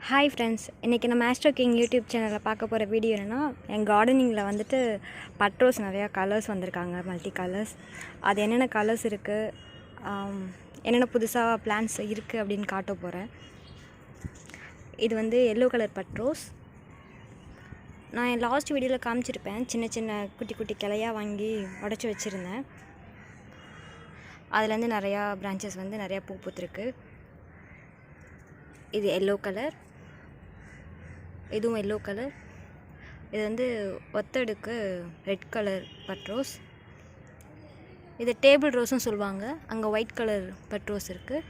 Hi friends, இன்றைக்கி நம்ம astro king YouTube சேனலில் பார்க்க போகிற வீடியோ என்னென்னா, என் கார்டனிங்கில் வந்துட்டு பட்ரோஸ் நிறையா கலர்ஸ் வந்திருக்காங்க, மல்டி கலர்ஸ். அது என்னென்ன கலர்ஸ் இருக்குது, என்னென்ன புதுசாக பிளான்ஸ் இருக்குது அப்படின்னு காட்ட போகிறேன். இது வந்து எல்லோ கலர் பட்ரோஸ். நான் என் லாஸ்ட் வீடியோவில் காமிச்சிருப்பேன், சின்ன சின்ன குட்டி குட்டி கிளையாக வாங்கி உடச்சி வச்சுருந்தேன். அதுலேருந்து நிறையா பிரான்ச்சஸ் வந்து நிறையா பூ பூத்துருக்கு. இது எல்லோ கலர், இதுவும் எல்லோ கலர். இது வந்து ஒத்தடுக்கு ரெட் கலர் பட்ரோஸ். இது டேபிள் ரோஸும் சொல்லுவாங்க. அங்கே ஒயிட் கலர் பட்ரோஸ் இருக்குது.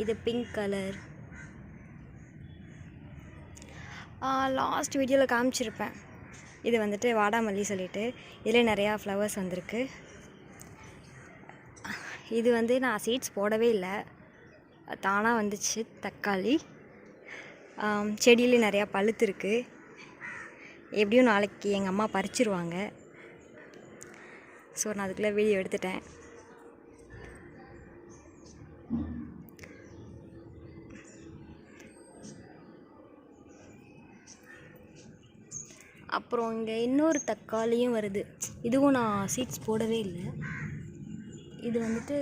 இது பிங்க் கலர். லாஸ்ட் வீடியோவில் காமிச்சிருப்பேன். இது வந்துட்டு வாடாமல்லி சொல்லிட்டு இதில் நிறையா ஃப்ளவர்ஸ் வந்திருக்கு. இது வந்து நான் சீட்ஸ் போடவே இல்லை, தானாக வந்துச்சு. தக்காளி செடியிலே நிறையா பழுத்துருக்கு. எப்படியும் நாளைக்கு எங்கள் அம்மா பறிச்சிருவாங்க. ஸோ நான் அதுக்குள்ளே வீடியோ எடுத்துட்டேன். அப்புறம் இங்கே இன்னொரு தக்காளியும் வருது. இதுவும் நான் சீட்ஸ் போடவே இல்லை. இது வந்துட்டு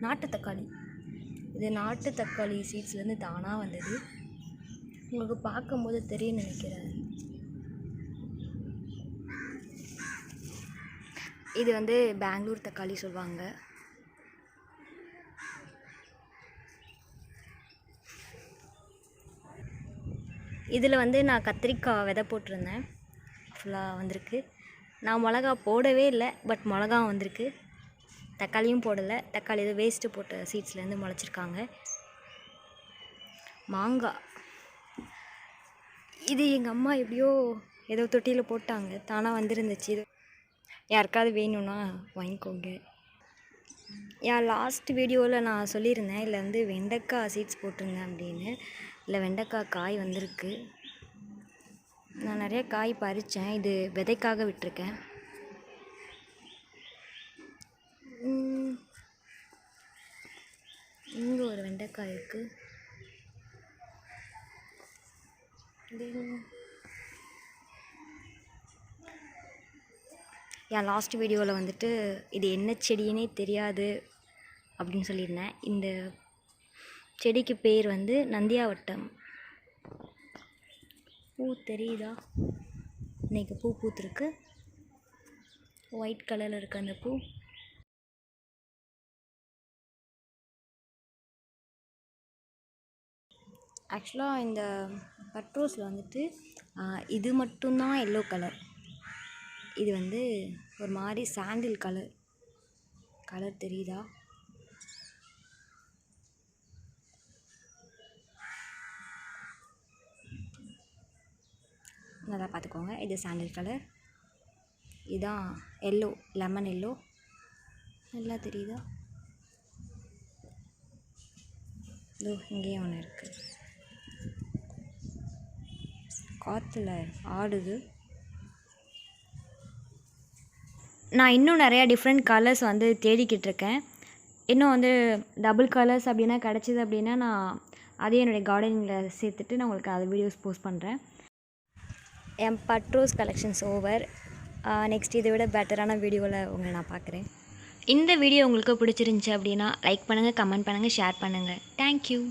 நாட்டு தக்காளி. இது நாட்டு தக்காளி சீட்ஸ்லேருந்து தானாக வந்தது. உங்களுக்கு பார்க்கும்போது தெரியும் நினைக்கிறேன். இது வந்து பெங்களூர் தக்காளி சொல்லுவாங்க. இதில் வந்து நான் கத்திரிக்காய் விதை போட்டிருந்தேன், ஃபுல்லாக வந்திருக்கு. நான் மிளகா போடவே இல்லை, பட் மிளகா வந்திருக்கு. தக்காளியும் போடலை. தக்காளி இது வேஸ்ட்டு போட்ட சீட்ஸ்லேருந்து முளைச்சிருக்காங்க. மாங்காய், இது எங்கள் அம்மா எப்படியோ ஏதோ தொட்டியில் போட்டாங்க, தானாக வந்துருந்துச்சு. இது யாருக்காவது வேணும்னா வாங்கிக்கோங்க. என் லாஸ்ட் வீடியோவில் நான் சொல்லியிருந்தேன், இல்லை வந்து வெண்டைக்காய் சீட்ஸ் போட்டிருந்தேன் அப்படின்னு. இல்லை வெண்டைக்காய் காய் வந்திருக்கு. நான் நிறைய காய் பறித்தேன். இது விதைக்காக விட்டுருக்கேன். இங்கே ஒரு வெண்டைக்காய் இருக்குது. என் லாஸ்ட் வீடியோவில் வந்துட்டு இது என்ன செடின்னே தெரியாது அப்படின்னு சொல்லியிருந்தேன். இந்த செடிக்கு பேர் வந்து நந்தியாவட்டம். பூ தெரியுதா? இன்றைக்கி பூ பூத்துருக்கு. ஒயிட் கலரில் இருக்குது அந்த பூ. ஆக்சுவலாக இந்த பட்ரோஸில் வந்துட்டு இது மட்டும்தான் எல்லோ கலர். இது வந்து ஒரு மாதிரி சாண்டில் கலர் தெரியுதா? நல்லா பார்த்துக்கோங்க. இது சாண்டில் கலர். இதுதான் எல்லோ, லெமன் எல்லோ. நல்லா தெரியுதா? இதோ இங்கேயும் ஒன்று இருக்குது. காற்றுல ஆடுது. நான் இன்னும் நிறையா டிஃப்ரெண்ட் கலர்ஸ் வந்து தேடிக்கிட்டு இருக்கேன். இன்னும் வந்து டபுள் கலர்ஸ் அப்படின்னா கிடச்சிது அப்படின்னா நான் அதே என்னுடைய கார்டனிங்கில் சேர்த்துட்டு நான் உங்களுக்கு அது வீடியோஸ் போஸ்ட் பண்ணுறேன். என் பட்ரோஸ் கலெக்ஷன்ஸ் ஓவர். நெக்ஸ்ட் இதை விட பெட்டரான வீடியோவில் உங்களை நான் பார்க்குறேன். இந்த வீடியோ உங்களுக்கு பிடிச்சிருந்துச்சி அப்படின்னா லைக் பண்ணுங்கள், கமெண்ட் பண்ணுங்கள், ஷேர் பண்ணுங்கள். தேங்க்யூ.